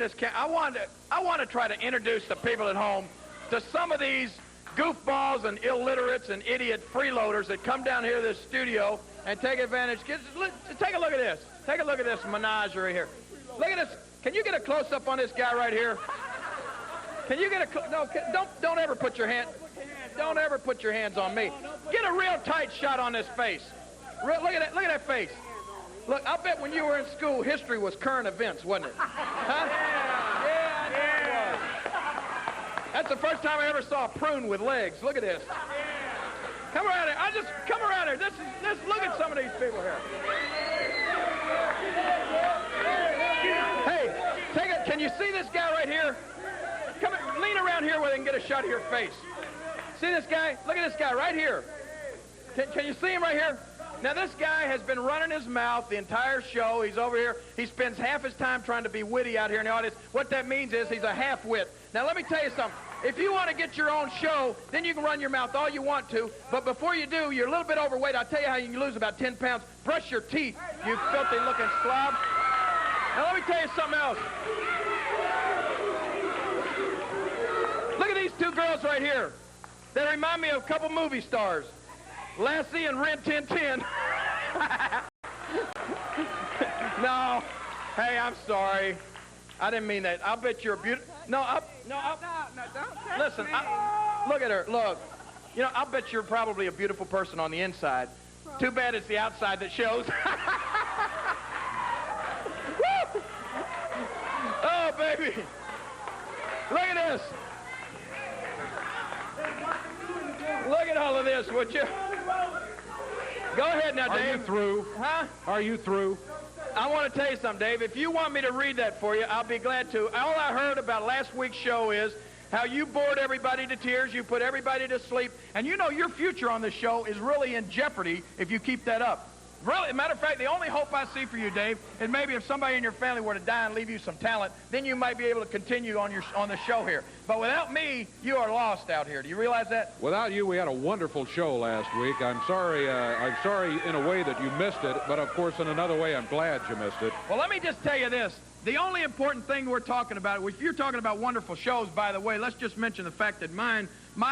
I want to try to introduce the people at home to some of these goofballs and illiterates and idiot freeloaders that come down here to this studio and take advantage. Take a look at this. Take a look at this menagerie here. Look at this. Can you get a close-up on this guy right here? Can you get a no? Don't ever put your hand. Don't ever put your hands on me. Get a real tight shot on this face. Look at that. Look at that face. Look, I bet when you were in school, history was current events, wasn't it? Huh? Yeah, I know it was. That's the first time I ever saw a prune with legs. Look at this. Come around here. Come around here. Look at some of these people here. Hey, can you see this guy right here? Come here, lean around here where they can get a shot of your face. See this guy? Look at this guy right here. Can you see him right here? Now, this guy has been running his mouth the entire show. He's over here. He spends half his time trying to be witty out here in the audience. What that means is he's a half-wit. Now, let me tell you something. If you want to get your own show, then you can run your mouth all you want to. But before you do, you're a little bit overweight. I'll tell you how you can lose about 10 pounds. Brush your teeth, you filthy-looking slob. Now, let me tell you something else. Look at these two girls right here. They remind me of a couple movie stars. Lassie and Rin Tin Tin. No. Hey, I'm sorry. I didn't mean that. I'll bet you're a beautiful... No, don't. Listen, look at her. Look. You know, I'll bet you're probably a beautiful person on the inside. Too bad it's the outside that shows. Woo! Oh, baby. Look at this. Look at all of this, would you? Go ahead now, Dave. Are you through? Huh? Are you through? I want to tell you something, Dave. If you want me to read that for you, I'll be glad to. All I heard about last week's show is how you bored everybody to tears, you put everybody to sleep, and you know your future on this show is really in jeopardy if you keep that up. Really, matter of fact, the only hope I see for you, Dave, is maybe if somebody in your family were to die and leave you some talent, then you might be able to continue on the show here. But without me, you are lost out here. Do you realize that? Without you, we had a wonderful show last week. I'm sorry in a way that you missed it, but of course in another way I'm glad you missed it. Well, let me just tell you this. The only important thing we're talking about, if you're talking about wonderful shows, by the way, let's just mention the fact that my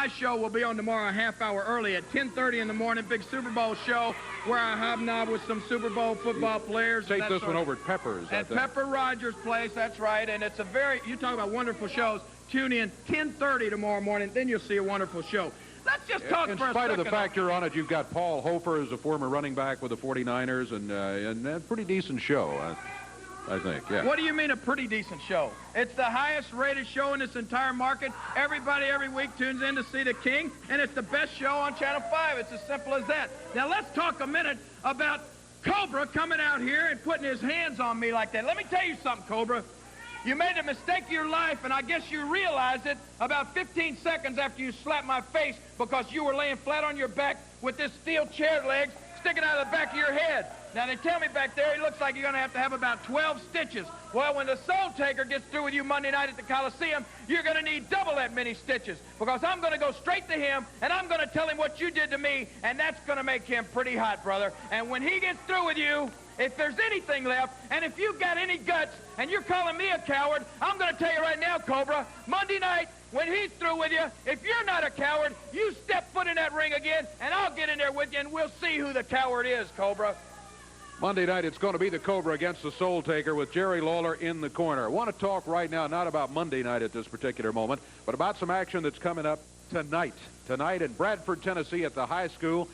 show will be on tomorrow a half hour early at 10:30 in the morning, big Super Bowl show where I hobnob with some Super Bowl football players. Take this one over at Pepper's. At Pepper Rogers' place, that's right. And it's you talk about wonderful shows, tune in 10:30 tomorrow morning, then you'll see a wonderful show. Let's just talk for a second. In spite of the fact you're on it, you've got Paul Hofer as a former running back with the 49ers, and a pretty decent show. I think, yeah. What do you mean a pretty decent show? It's the highest rated show in this entire market. Everybody every week tunes in to see the King, and it's the best show on Channel 5. It's as simple as that. Now let's talk a minute about Cobra coming out here and putting his hands on me like that. Let me tell you something, Cobra. You made the mistake of your life, and I guess you realized it about 15 seconds after you slapped my face because you were laying flat on your back with this steel chair legs sticking out of the back of your head. Now, they tell me back there, it looks like you're going to have about 12 stitches. Well, when the Soul Taker gets through with you Monday night at the Coliseum, you're going to need double that many stitches because I'm going to go straight to him, and I'm going to tell him what you did to me, and that's going to make him pretty hot, brother. And when he gets through with you, if there's anything left, and if you've got any guts, and you're calling me a coward, I'm going to tell you right now, Cobra, Monday night, when he's through with you, if you're not a coward, you step foot in that ring again, and I'll get in there with you, and we'll see who the coward is, Cobra. Monday night, it's going to be the Cobra against the Soul Taker with Jerry Lawler in the corner. I want to talk right now, not about Monday night at this particular moment, but about some action that's coming up tonight. Tonight in Bradford, Tennessee at the high school.